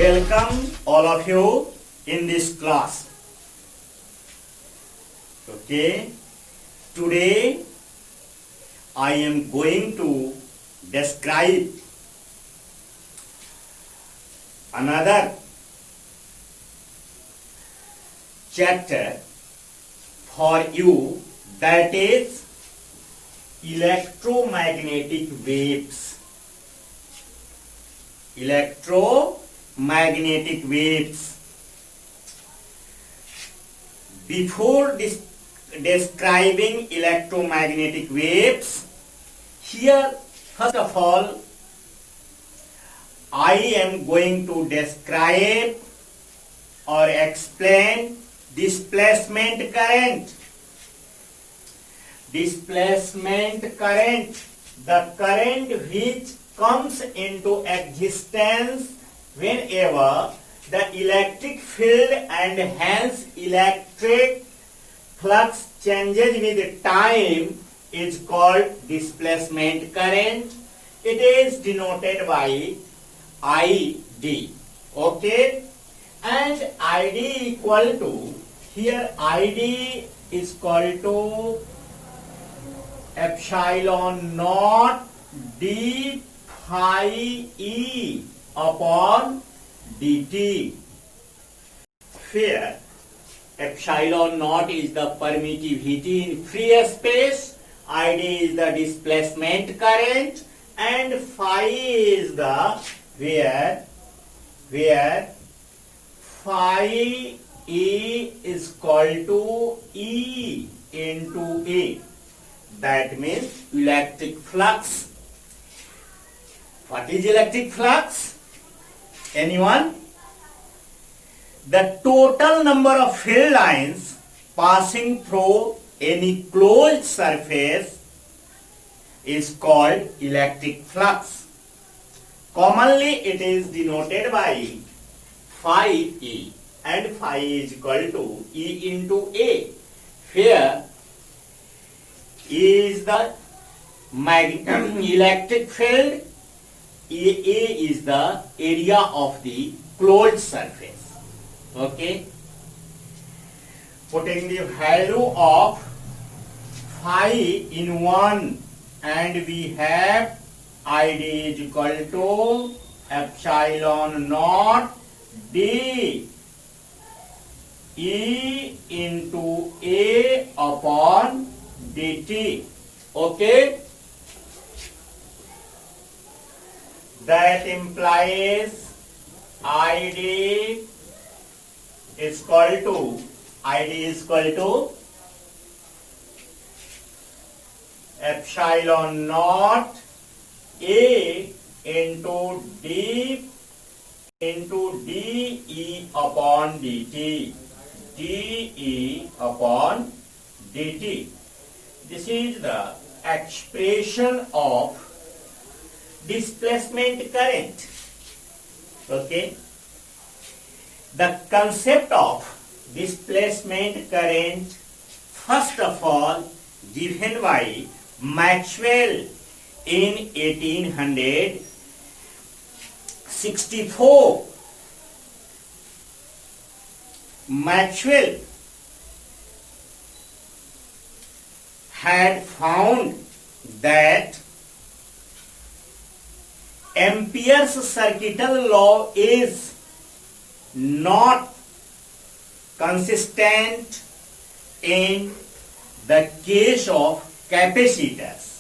Welcome all of you in this class. Okay, today I am going to describe another chapter for you, that is electromagnetic waves. Electromagnetic waves. Before describing electromagnetic waves, here first of all I am going to describe or explain displacement current. Displacement current, the current which comes into existence whenever the electric field and hence electric flux changes with time is called displacement current. It is denoted by ID. Okay, and ID equal to, here ID is equal to epsilon naught d phi e upon dt. Here epsilon naught is the permittivity in free space, ID is the displacement current, and phi is the where phi e is equal to E into A. That means electric flux. What is electric flux? Anyone? The total number of field lines passing through any closed surface is called electric flux. Commonly it is denoted by phi E, and phi is equal to E into A. Here is the electric field, A is the area of the closed surface. Okay, putting the value of phi in 1, and we have ID is equal to epsilon naught d E into A upon dt. Okay, that implies ID is equal to epsilon naught A into D into dE upon dt. dE upon dt. This is the expression of displacement current. Okay, the concept of displacement current first of all given by Maxwell in 1864. Maxwell had found that Ampere's circuital law is not consistent in the case of capacitors.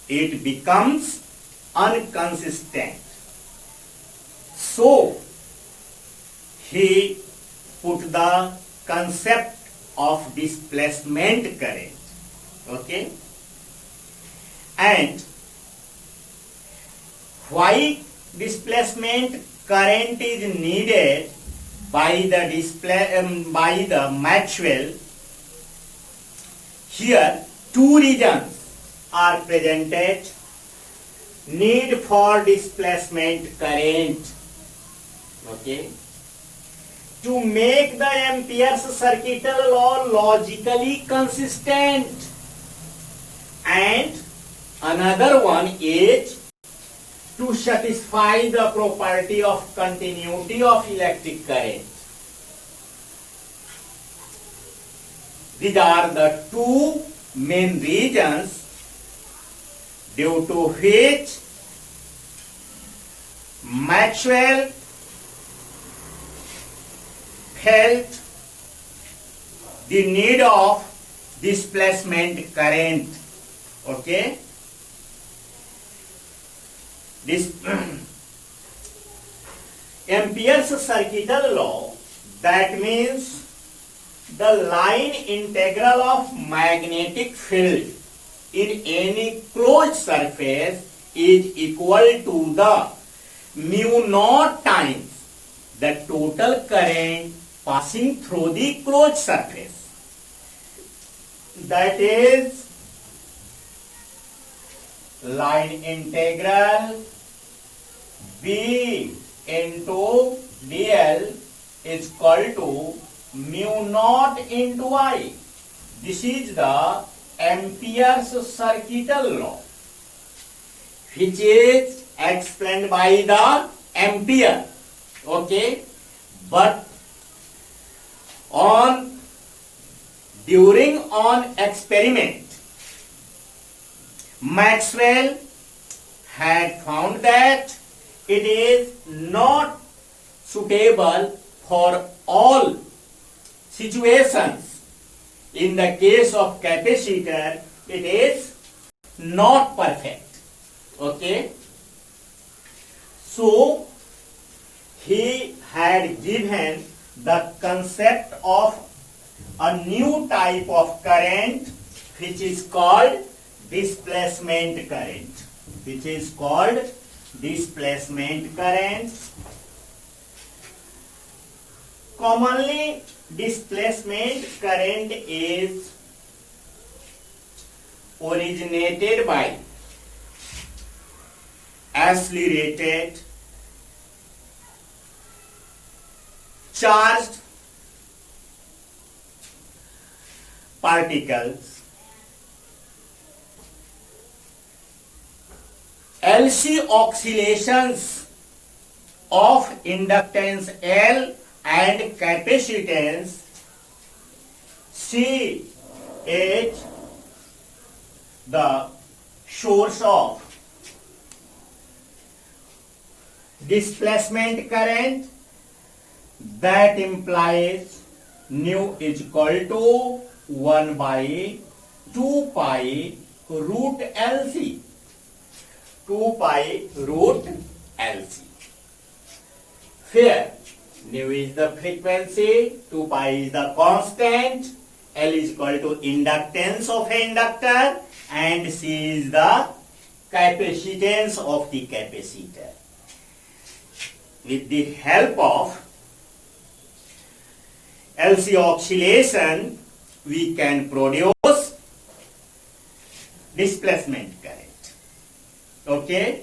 It becomes inconsistent. So he put the concept of displacement current. Okay, and why displacement current is needed by the Maxwell? Here two reasons are presented. Need for displacement current. Okay, to make the Ampere's circuital law logically consistent, and another one is to satisfy the property of continuity of electric current. These are the two main reasons due to which Maxwell felt the need of displacement current. Okay? This Ampere's circuital law, that means the line integral of magnetic field in any closed surface is equal to the mu naught times the total current passing through the closed surface. That is line integral B into dl is equal to mu naught into I. This is the Ampere's circuital law, which is explained by the Ampere. Okay, but during experiment, Maxwell had found that it is not suitable for all situations. In the case of capacitor, it is not perfect. Okay? So, he had given the concept of a new type of current which is called displacement current. Which is called displacement current. Commonly, displacement current is originated by accelerated charged particles. LC oscillations of inductance L and capacitance C is the source of displacement current. That implies nu is equal to 1 by 2 pi root LC. 2 pi root LC. Here, nu is the frequency, 2 pi is the constant, L is equal to inductance of an inductor, and C is the capacitance of the capacitor. With the help of LC oscillation, we can produce displacement current. Okay?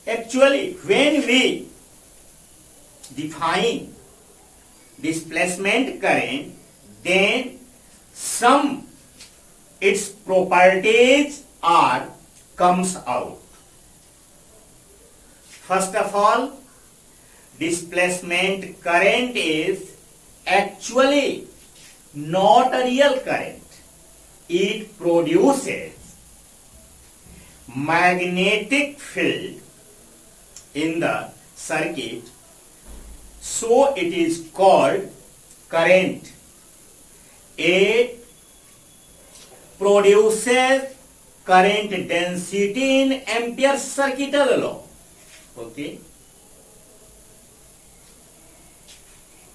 Actually, when we define displacement current, then some its properties comes out. First of all, displacement current is actually not a real current. It produces magnetic field in the circuit, so it is called current. It produces current density in Ampere's circuital law. Okay?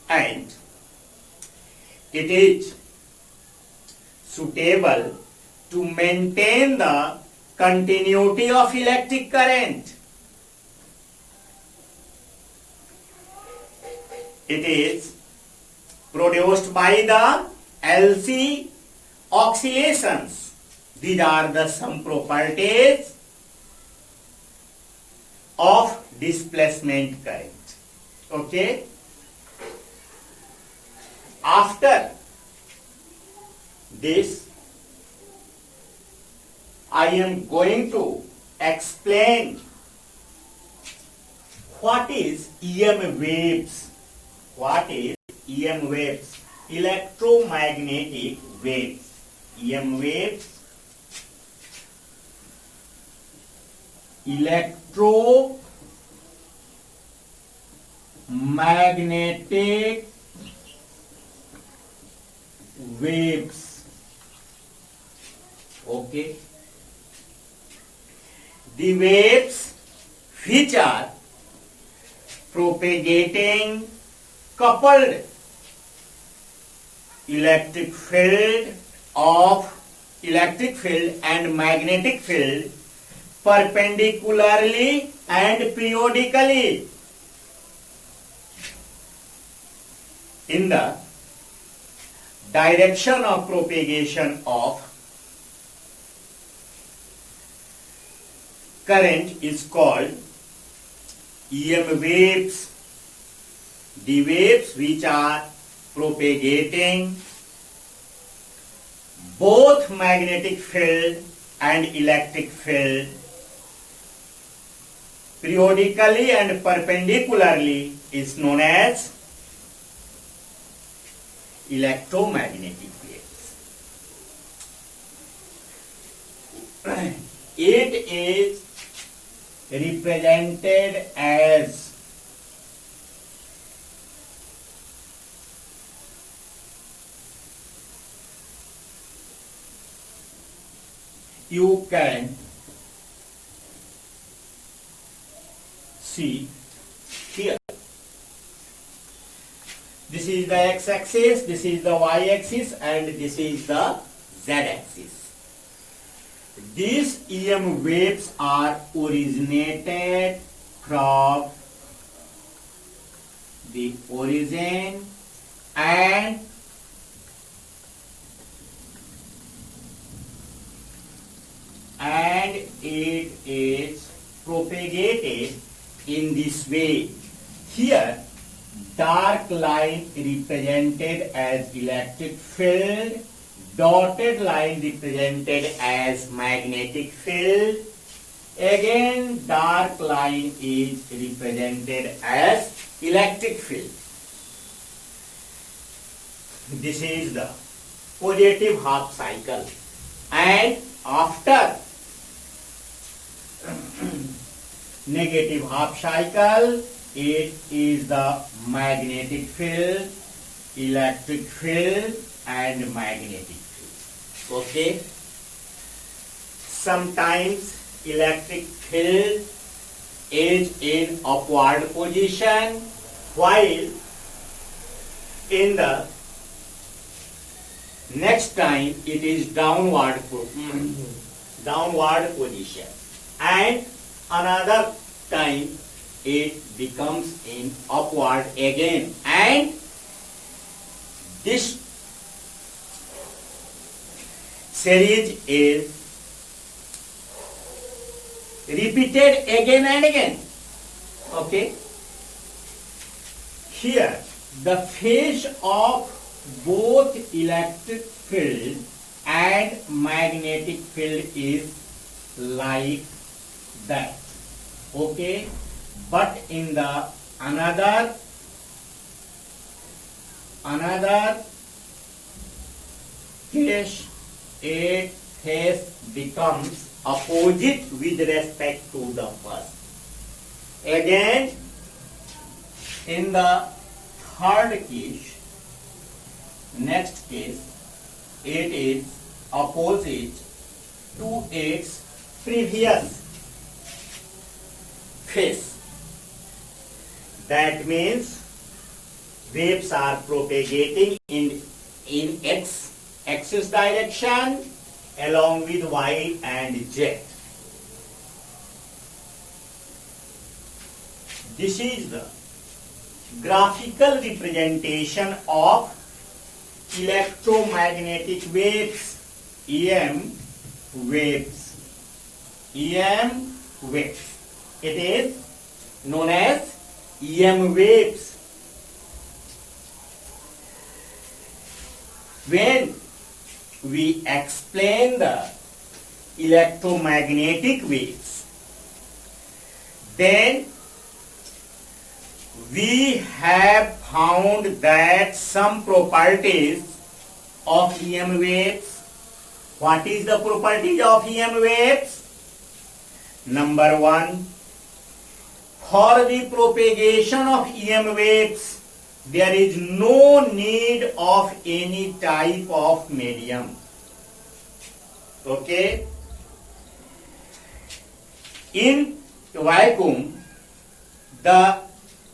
And it is suitable to maintain the continuity of electric current. It is produced by the LC oscillations. These are the some properties of displacement current. Okay? After this, I am going to explain what is EM waves. What is EM waves? Electromagnetic waves. EM waves. Electromagnetic waves. Okay. The waves which are propagating coupled electric field and magnetic field perpendicularly and periodically in the direction of propagation of current is called EM waves. The waves which are propagating both magnetic field and electric field periodically and perpendicularly is known as electromagnetic waves. It is represented as you can see here. This is the x-axis, this is the y-axis, and this is the z-axis. These EM waves are originated from the origin and it is propagated in this way. Here, dark line represented as electric field, dotted line represented as magnetic field. Again, dark line is represented as electric field. This is the positive half cycle, and after negative half cycle, it is the magnetic field, electric field, and magnetic field. Okay. Sometimes electric field is in upward position, while in the next time it is downward position, and another time it becomes in upward again, and this series is repeated again and again. Okay. Here the phase of both electric field and magnetic field is like that. Okay. But in the another case, its phase becomes opposite with respect to the first. Again, in the third case, next case, it is opposite to its previous phase. That means waves are propagating in x-axis direction along with y and z. This is the graphical representation of electromagnetic waves, EM waves. EM waves. It is known as EM waves. When we explain the electromagnetic waves, Then we have found that some properties of EM waves. What is the properties of EM waves? Number one, for the propagation of EM waves, there is no need of any type of medium. Okay? In vacuum, the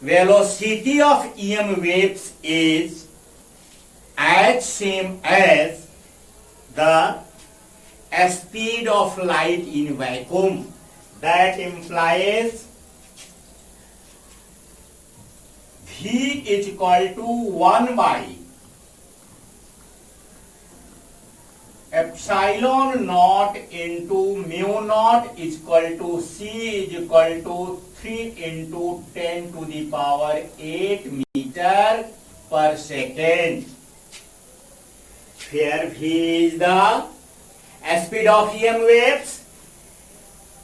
velocity of EM waves is as same as the speed of light in vacuum. That implies V is equal to 1 by epsilon naught into mu naught is equal to C is equal to 3 into 10 to the power 8 meter per second. Here V is the speed of EM waves.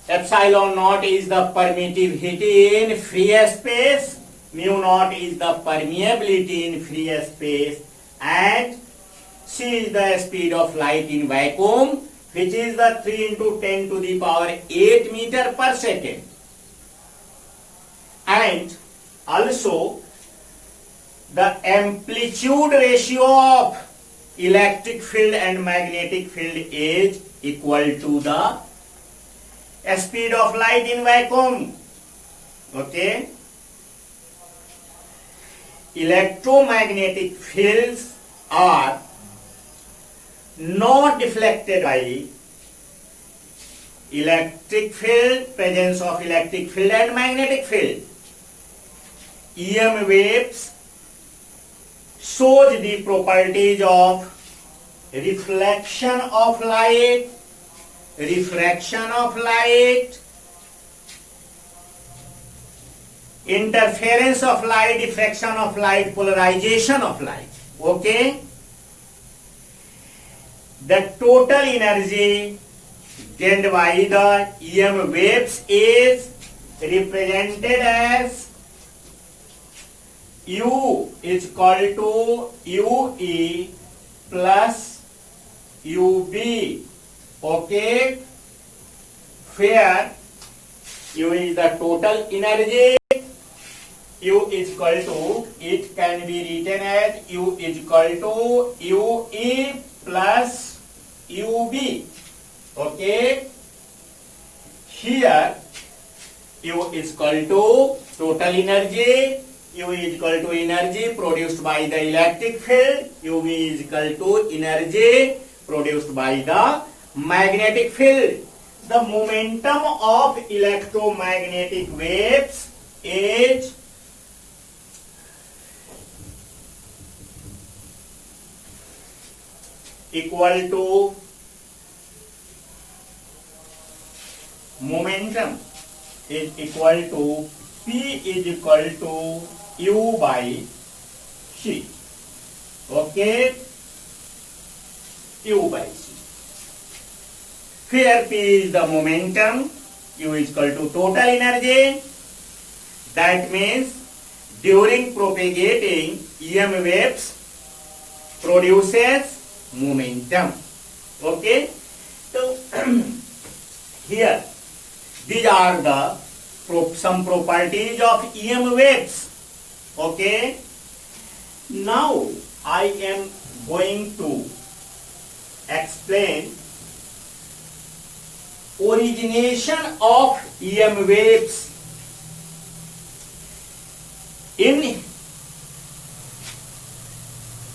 Epsilon naught is the permittivity in free space. Mu naught is the permeability in free space, and C is the speed of light in vacuum, which is the 3 into 10 to the power 8 meter per second. And also the amplitude ratio of electric field and magnetic field is equal to the speed of light in vacuum. Okay? Electromagnetic fields are not deflected by electric field, presence of electric field and magnetic field. EM waves shows the properties of reflection of light, refraction of light, interference of light, diffraction of light, polarization of light. Okay? The total energy gained by the EM waves is represented as U is equal to UE plus UB. Okay? Where U is the total energy, U is equal to, it can be written as U is equal to UE plus UB. Okay? Here U is equal to total energy, U is equal to energy produced by the electric field, UB is equal to energy produced by the magnetic field. The momentum of electromagnetic waves is equal to momentum is equal to P is equal to U by C. Okay? U by C. Here P is the momentum, U is equal to total energy. That means during propagating EM waves produces momentum. Okay? So here these are the some properties of EM waves. Okay? Now I am going to explain origination of EM waves. In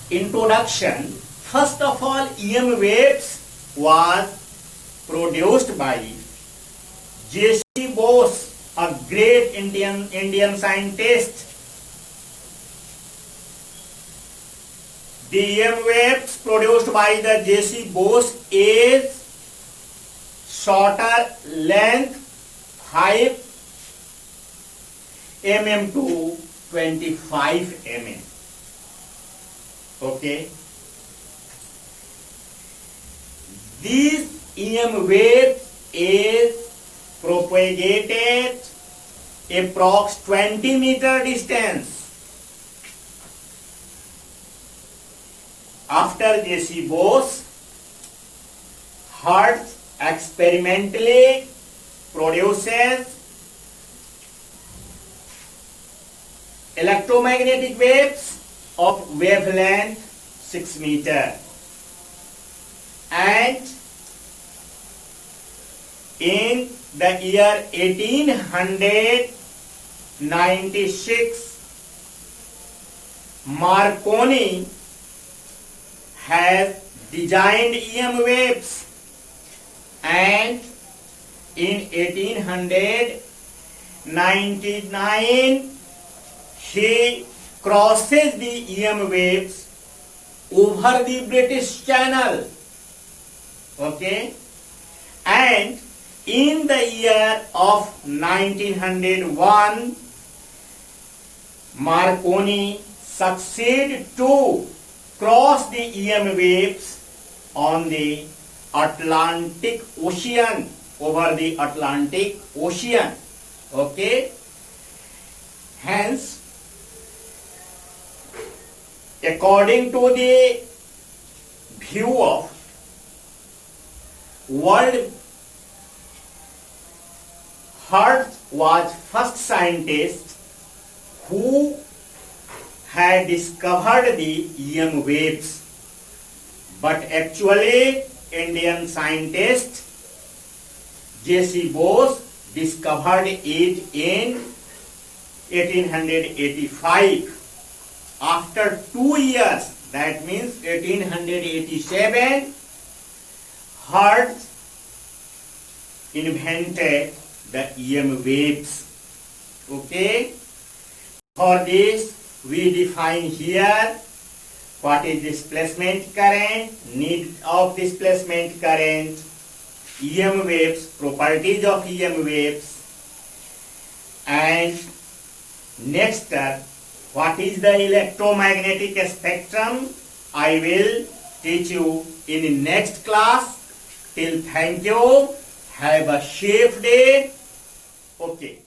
introduction, first of all, EM waves was produced by J.C. Bose, a great Indian scientist. The EM waves produced by the J.C. Bose is shorter length 5 mm to 25 mm. Okay. These EM waves is propagated approx 20-meter distance. After J.C. Bose, Hertz experimentally produces electromagnetic waves of wavelength 6 meter, and in the year 1896, Marconi has designed EM waves, and in 1899 he crosses the EM waves over the British Channel. Okay, and in the year of 1901, Marconi succeeded to cross the EM waves on the Atlantic Ocean, over the Atlantic Ocean. Okay, hence, according to the view of world, Hertz was first scientist who had discovered the EM waves, but actually Indian scientist J.C. Bose discovered it in 1885. After 2 years, that means 1887, Hertz invented the EM waves. Okay, for this we define here what is displacement current, need of displacement current, EM waves, properties of EM waves, and next what is the electromagnetic spectrum. I will teach you in next class. Till thank you. Have a safe day. Okay.